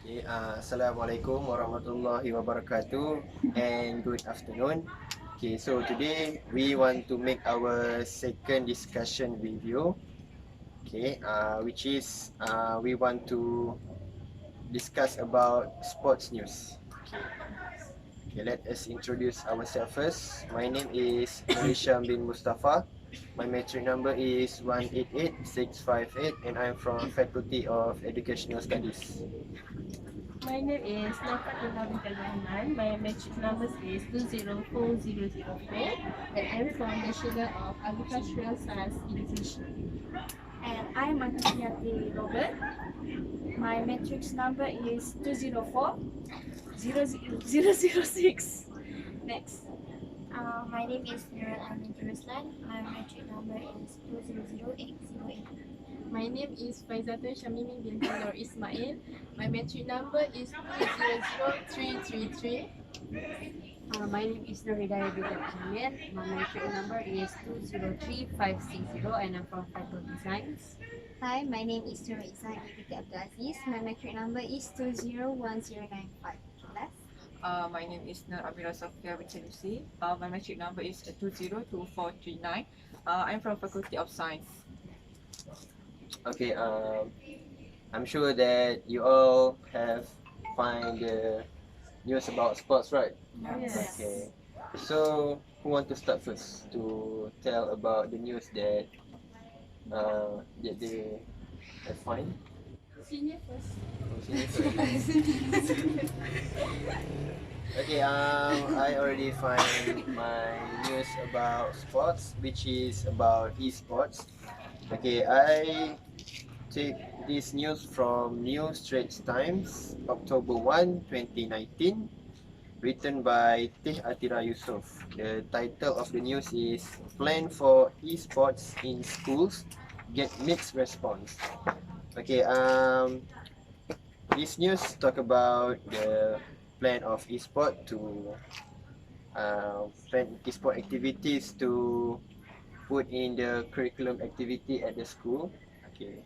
Okay, Assalamualaikum warahmatullahi wabarakatuh and good afternoon. Okay, so today we want to make our second discussion video. Okay, which is we want to discuss about sports news. Okay, okay, let us introduce ourselves first. My name is Nurisham bin Mustafa. My metric number is 188658 and I'm from Faculty of Educational Studies. My name is Nafatina Bintal Rahman. My metric number is 204004 and I'm from the Sugar of Agricultural Science Education. And I'm Anastasiati Robert. My matrix number is 204 006. Next. My name is Nurul Amin Ruslan. My metric number is 2000808. My name is Faizatun Shamimi bin Nur Ismail. My metric number is 200333. My name is Noridaya Bidab Jamil. My metric number is 203560 and I'm from Faculty Science. Hi, my name is Nur Isan Ibiti Abdulaziz. My metric number is 201095. Last. My name is Nur Amira Sofia Bintalusi. My metric number is 202439. I'm from Faculty of Science. Okay, I'm sure that you all have find the news about sports, right? Yes. Okay. So, who want to start first to tell about the news that that they have find? Senior first. Oh, sini first. Okay, I already find my news about sports, which is about esports. Okay, I take this news from New Straits Times, October 1, 2019, written by Teh Atira Yusof. The title of the news is Plan for Esports in Schools Get Mixed Response. Okay, this news talk about the plan of esport to plan esport activities to put in the curriculum activity at the school. Okay,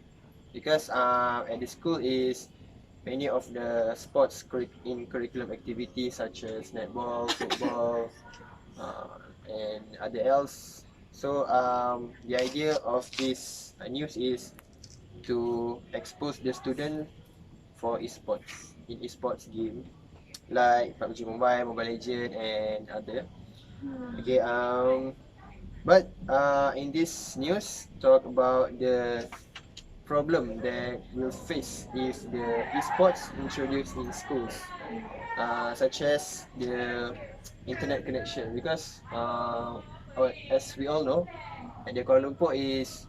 because at the school is many of the sports in curriculum activities such as netball, football, and other else. So the idea of this news is to expose the student for esports in esports game like PUBG Mobile, Mobile Legend, and other. Okay, but in this news talk about the problem that will face if the esports introduced in schools, such as the internet connection, because as we all know, at the Kuala Lumpur is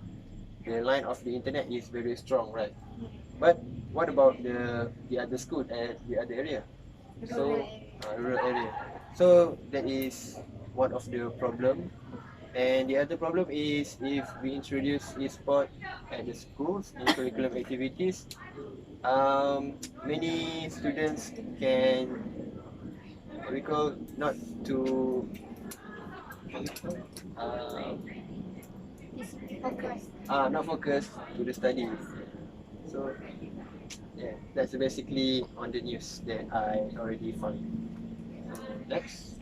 the line of the internet is very strong, right? But what about the other school at the other area? So rural area. So that is one of the problem. And the other problem is if we introduce e-sport at the schools in curriculum activities, many students can we call not to uh, Focus. not focus to the studies. So yeah, that's basically on the news that I already found. Next.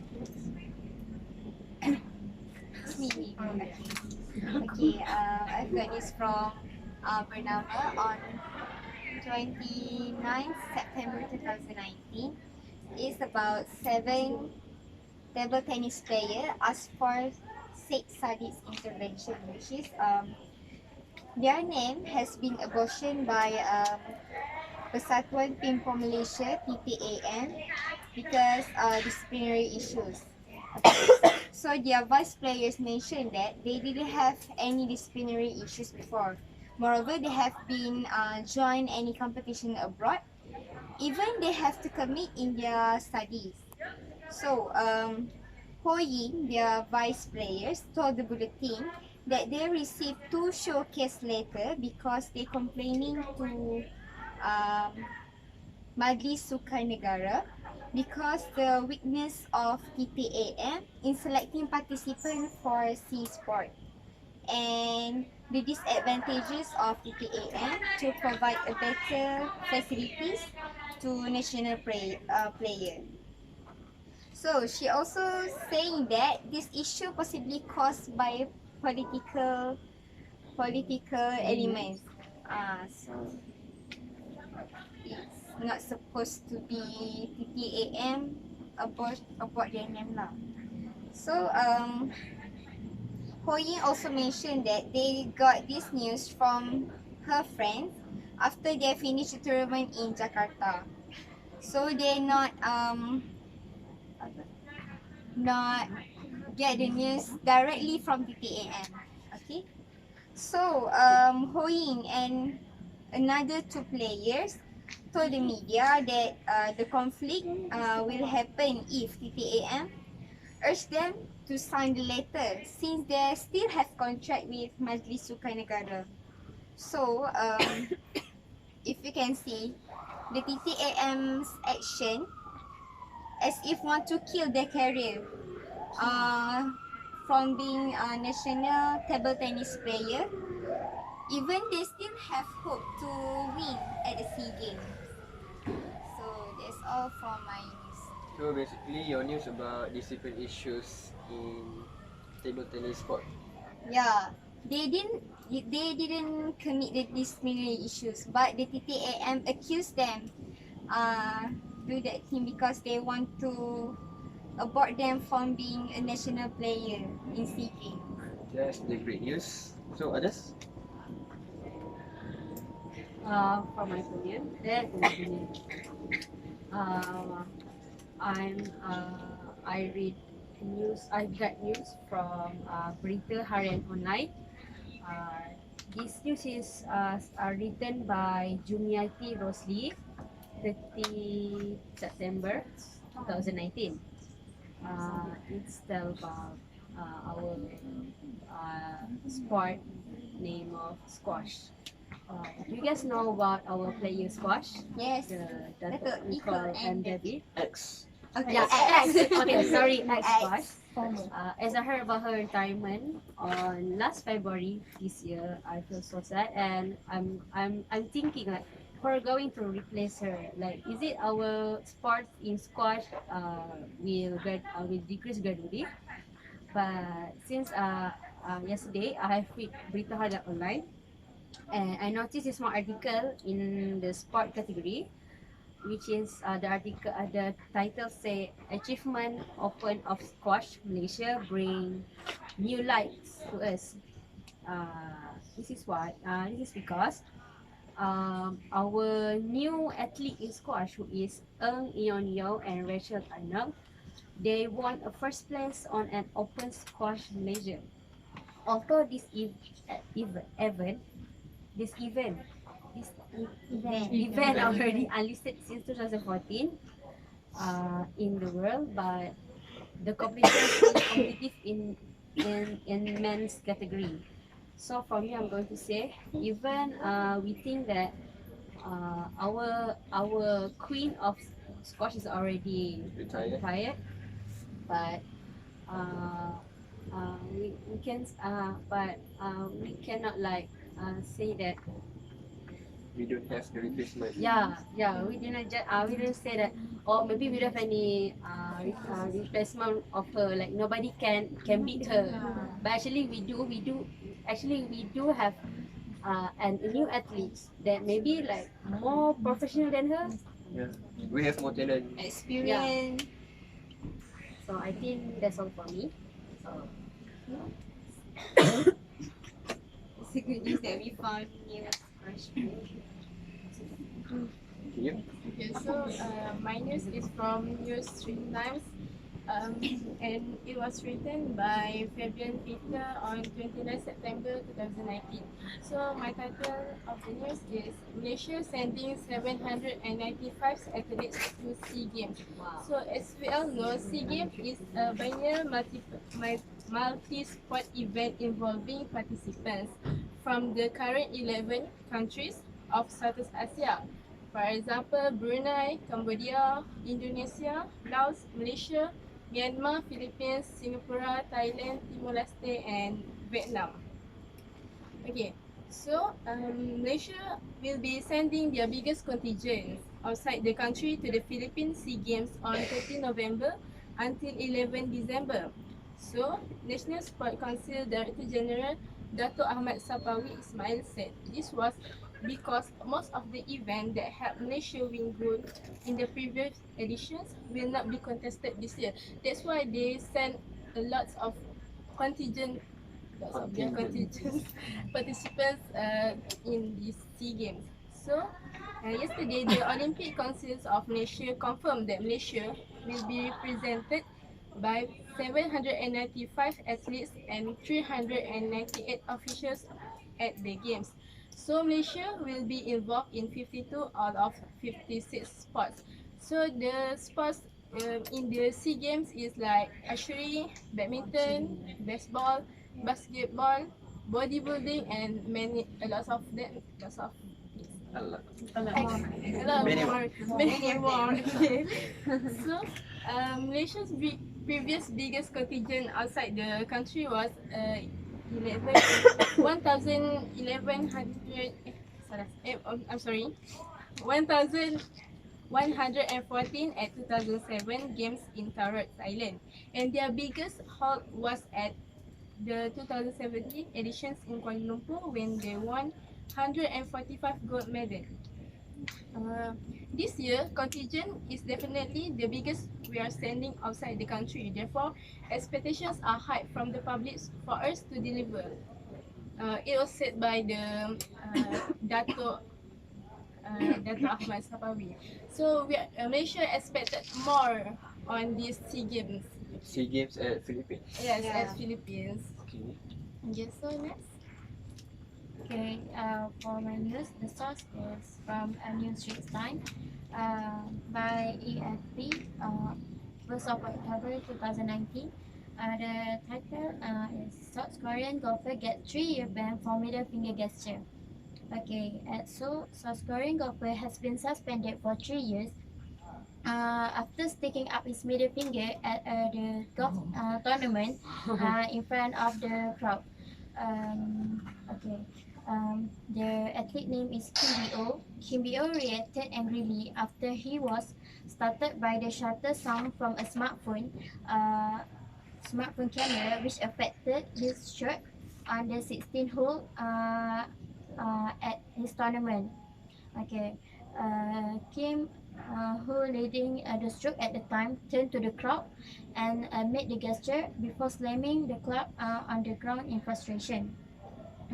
It's me. Okay, I've got this from Bernama on 29th September 2019. It's about 7 table tennis player asked for sex studies intervention, which is their name has been abortion by Persatuan Pingpong Malaysia (PPAM) because disciplinary issues. So their vice players mentioned that they didn't have any disciplinary issues before. Moreover, they have been joined any competition abroad. Even they have to commit in their studies. So Ho Ying, their vice players, told the bulletin that they received 2 showcase letter because they complaining to um, Majlis Sukan Negara because the weakness of TPAM in selecting participants for sea sport and the disadvantages of TPAM to provide a better facilities to national player. So she also saying that this issue possibly caused by political elements. So it's not supposed to be TTAM abort their name lah. So Ho Yin also mentioned that they got this news from her friends after they finished the tournament in Jakarta. So they not get the news directly from TTAM. Okay. So Ho Yin and another two players told the media that the conflict will happen if TTAM urged them to sign the letter since they still have contract with Majlis Sukan Negara. So if you can see, the TTAM's action as if want to kill their career from being a national table tennis player. Even they still have hope to win at the SEA Games. So that's all from my news. So basically, your news about discipline issues in table tennis sport. Yeah, they didn't commit the disciplinary issues, but the TTAM accused them do that thing because they want to abort them from being a national player in SEA Games. That's the great news. So others? For my opinion, that my opinion. Uh, I read news. I got news from Berita Harian Online. This news is written by Jumiati Rosli, 30 September 2019. It's tell about our sport name of squash. Do you guys know about our player squash? Yes. The Datuk Nicole Nicole and and David. X. Okay. Yeah, X. Okay, sorry, X squash. Formal. As I heard about her retirement on last February this year, I feel so sad, and I'm thinking like we're going to replace her. Like, is it our sports in squash will decrease gradually? But since yesterday I have read Berita Harian Online, and I noticed a small article in the sport category, which is the title say achievement open of squash Malaysia bring new lights to us. This is because our new athlete in squash who is Eng Eon Yeo and Rachel Arnold, they won a first place on an open squash Malaysia. Although event this event this event already unlisted since 2014 in the world, but the competition is competitive in men's category. So for me, I'm going to say even we think that our queen of squash is already retired, but uh, we can we cannot like say that. We don't have the replacement. Yeah. We didn't say that. Or maybe we don't have any replacement of her. Like nobody can beat her. But actually we do. Actually we do have a new athletes that maybe like more professional than her. Yeah. We have more talent. Experience. So I think that's all for me. So It's a good news that we found new crush. You? Okay, so my news is from News Street Times, and it was written by Fabian Peter on 29 September 2019. So my title of the news is Malaysia sending 795 athletes to SEA Games. wow. So as we all know, SEA Games is a biennial multi-sport event involving participants from the current 11 countries of Southeast Asia. For example, Brunei, Cambodia, Indonesia, Laos, Malaysia, Myanmar, Philippines, Singapore, Thailand, Timor-Leste and Vietnam. Okay, So, Malaysia will be sending their biggest contingent outside the country to the Philippine SEA Games on 13 November until 11 December. So, National Sport Council Director General Dato' Ahmad Sapawi Ismail said this was because most of the events that helped Malaysia win gold in the previous editions will not be contested this year. That's why they sent a lot of contingent of their contingent participants in these SEA Games. So, yesterday, the Olympic Councils of Malaysia confirmed that Malaysia will be represented by 795 athletes and 398 officials at the Games. So, Malaysia will be involved in 52 out of 56 sports. So, the sports in the SEA Games is like archery, badminton, baseball, basketball, bodybuilding, and a lot of them, lots of A lot. a lot more, a lot Many more, many more. Okay. So, Malaysia's previous biggest contingent outside the country was 11, 1,100. I'm sorry, 1,114 at 2007 Games in Taurat, Thailand, and their biggest haul was at the 2017 editions in Kuala Lumpur when they won 145 gold medals. This year, contingent is definitely the biggest we are sending outside the country. Therefore, expectations are high from the public for us to deliver. It was said by the Dato' Ahmad Sapawi. So, Malaysia expected more on these SEA Games. SEA Games at Philippines. Yes, at Philippines. Okay. Yes, so next. Okay, for my news, the source is from News Straits Times by EFP, 1st of October 2019. The title is South Korean golfer get 3-year ban for middle finger gesture. Okay, so South Korean golfer has been suspended for 3 years after sticking up his middle finger at the golf tournament in front of the crowd. Okay. The athlete name is Kim Bo. Kim Bo reacted angrily after he was startled by the shutter sound from a smartphone camera, which affected his shot on the 16th hole at his tournament. Okay, Kim, who leading the stroke at the time, turned to the crowd and made the gesture before slamming the club on the ground in frustration.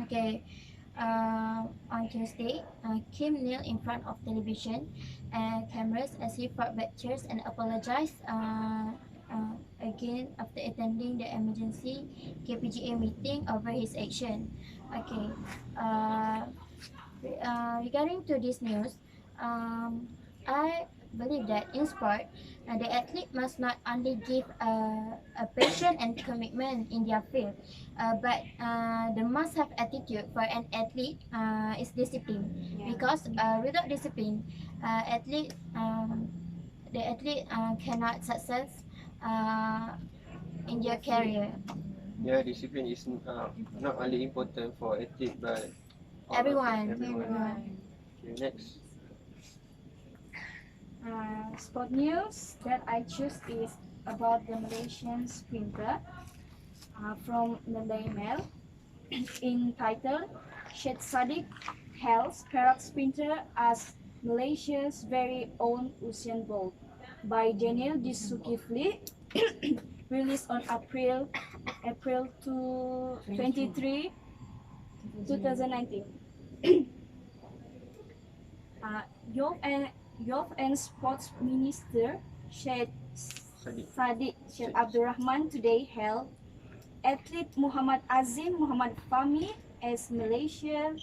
Okay, on Tuesday, Kim knelt in front of television and cameras as he fought back tears and apologized again after attending the emergency KPGA meeting over his action. Okay, regarding to this news, I believe that in sport, the athlete must not only give a passion and commitment in their field, but the must have attitude for an athlete is discipline. Because without discipline, the athlete cannot success in their career. Yeah, discipline is not only important for athlete but all of Everyone. everyone. Okay, next. Sport news that I choose is about the Malaysian sprinter from Malay Mail entitled Syed Saddiq hails Perak sprinter as Malaysia's very own Usain Bolt by Daniel Zulkifli, released on April 23, 2019. Youth and Sports Minister Syed Saddiq Syed Abdul Rahman today hailed athlete Muhammad Azim Muhammad Fahmi as Malaysia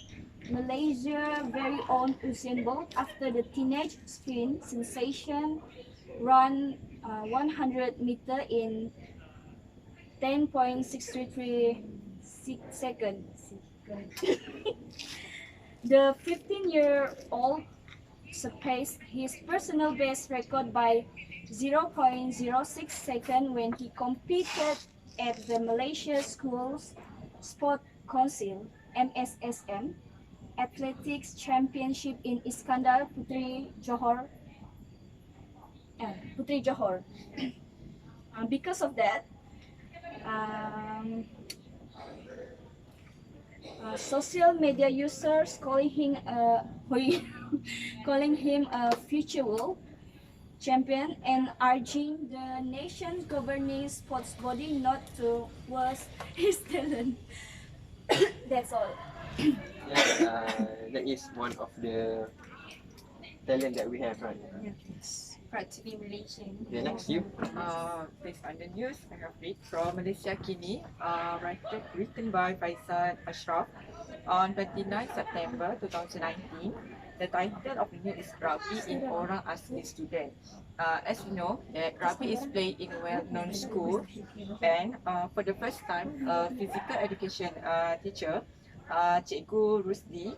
very own Usain Bolt after the teenage sprint sensation run 100 meter in 10.633 seconds. The 15-year-old surpassed his personal best record by 0.06 seconds when he competed at the Malaysia Schools Sport Council (MSSM) Athletics Championship in Iskandar Putri Johor. Putri Johor. Because of that, um, social media users calling him a future world champion and urging the nation's governing sports body not to waste his talent. That's all. Yes, that is one of the talent that we have, right? Proud to be Malaysian. Okay, next you. Based on the news, I have read from Malaysia Kini, written by Faisal Ashraf on 29 September 2019. The title of the news is Rugby in Orang Asli Student. As you know, that rugby is played in a well-known school, and for the first time, a physical education teacher, Cikgu Rusdi,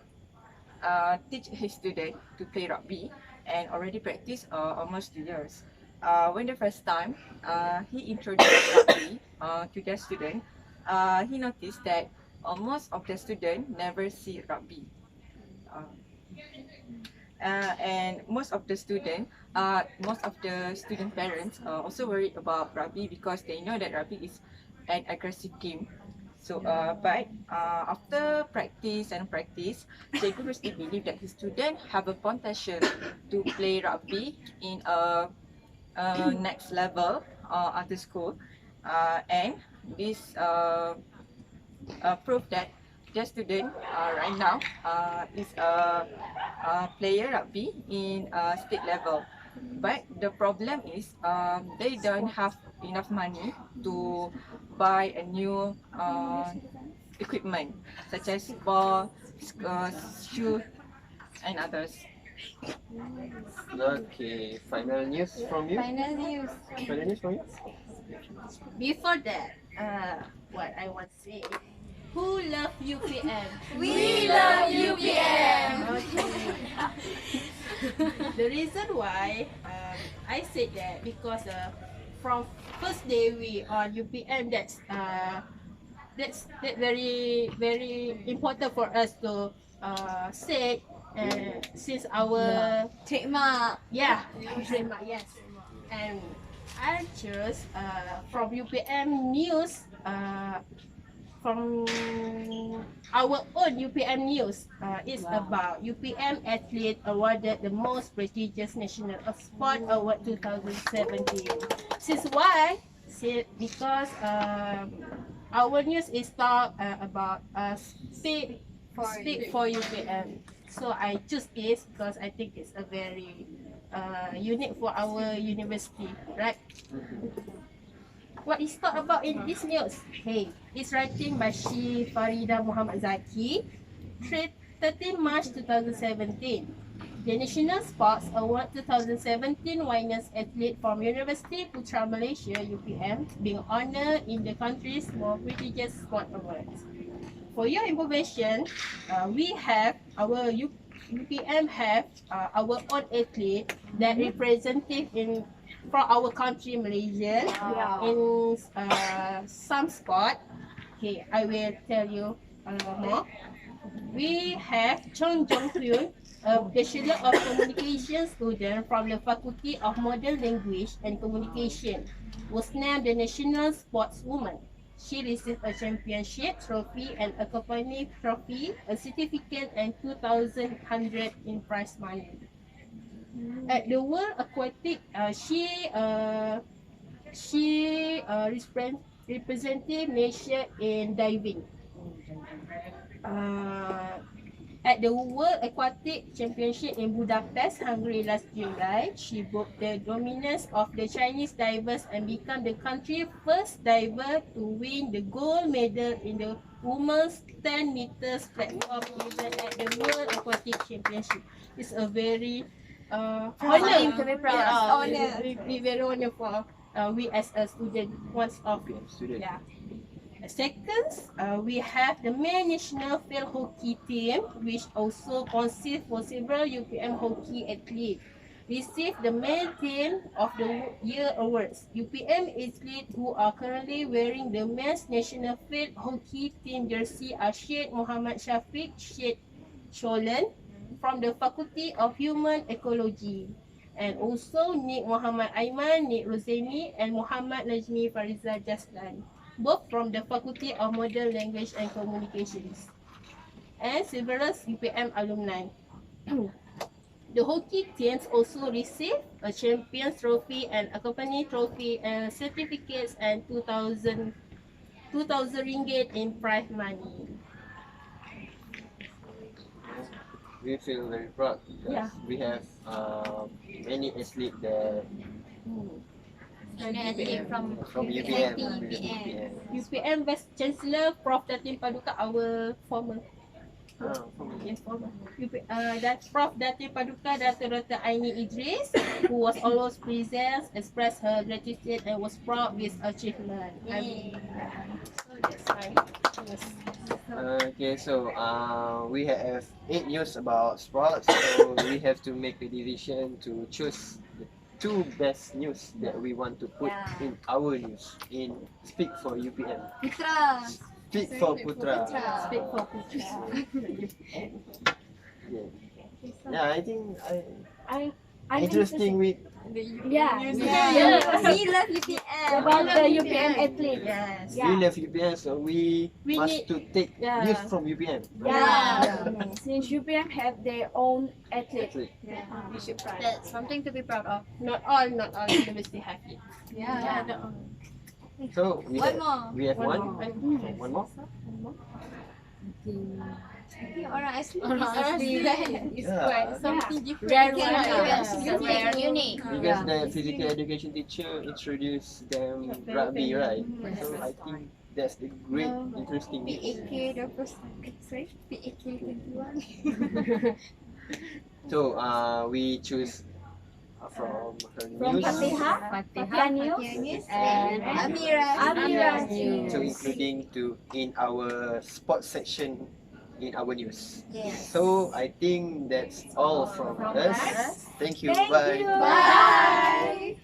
teach his student to play rugby and already practice almost 2 years. When the first time he introduced rugby to the student, he noticed that most of the student never see rugby. Uh, and most of the student parents also worried about rugby because they know that rugby is an aggressive game. So, after practice and practice, Cikgu Rusdi believe that his students have a potential to play rugby in a next level at the school, and this prove that the student right now is a player rugby in state level. But the problem is they don't have enough money to buy a new equipment such as ball, shoe, and others. Okay, final news from you. Final news. Final news from you. Before that, what I want to say, who love UPM? We love UPM. Okay. The reason why I said that because from first day we on UPM, that's very important for us to say since our Trademark. trademark, yes. And I chose from UPM news, from our own UPM news. It's about UPM athlete awarded the most prestigious national sport award 2017. Since why? Because our news is talk about speak for UPM. So I choose this because I think it's a very unique for our university, right? What is talked about in this news? Hey, it's writing by Shi Farida Muhammad Zaki, 13 March 2017. The National Sports Award 2017 winners athlete from University Putra Malaysia (UPM) being honoured in the country's most prestigious sport awards. For your information, we have our UPM have our own athlete that representative in from our country Malaysia in some sport. Okay, I will tell you more. We have Chong Jong Hyun, a Bachelor of Communication student from the Faculty of Modern Language and Communication, was named the National Sportswoman. She received a championship trophy and accompanied trophy, a certificate, and 2,100 in prize money. At the World Aquatic, represented Malaysia in diving. At the World Aquatic Championship in Budapest, Hungary last July, she broke the dominance of the Chinese divers and became the country's first diver to win the gold medal in the women's 10 meters platform event at the World Aquatic Championship. It's a very Something to be proud of. honor. We very honor for we as a student, one of Student. yeah. Second, we have the main national field hockey team, which also consists for several UPM hockey athletes. Received the main team of the year awards. UPM athletes who are currently wearing the men's national field hockey team jersey are Syed Muhammad Shafiq, Syed Cholan from the Faculty of Human Ecology. And also Nik Muhammad Aiman, Nik Rosemi, and Muhammad Najmi Fariza Jaslan, both from the Faculty of Modern Language and Communications. And several UPM alumni. The hockey teams also received a Champions Trophy and accompany trophy and certificates and 2,000 ringgit in prize money. We feel very proud because Yeah. we have many athletes that from UPM. UPM Vice Chancellor Prof. Datin Paduka, our former. From Yes, former. That Prof. Datin Paduka, Dr. Aini Idris, who was always present, expressed her gratitude and was proud with achievement. So that's fine. Yes. Okay, so we have 8 news about sports, so we have to make a decision to choose the 2 best news that we want to put in our news in Speak for UPM. Putra. Speak for Putra. Speak for Putra. Yeah, I think I'm interesting with Yeah. We love UPM. About the UPM athlete. Yes. we love UPM, so we We must need- to take Yeah. news from UPM. Since UPM have their own athlete. Athlete. We should try. That's something to be proud of. Not all university have it. Yeah. not all. So we One have, more. we have One one. more. Okay, one more. I think orang asli It's Yeah. quite something different. Rare Yeah. one. Yeah. Somewhere unique. Because the physical education teacher introduced them rugby, right? So I think that's the great, interesting news. PAK 21. Sorry, PAK 21. So we choose from her From news. Fatiha News News and Amira News. So including to in our sports section in our news. Yes. So I think that's all from us. Thank you. Thank Bye. you. Bye.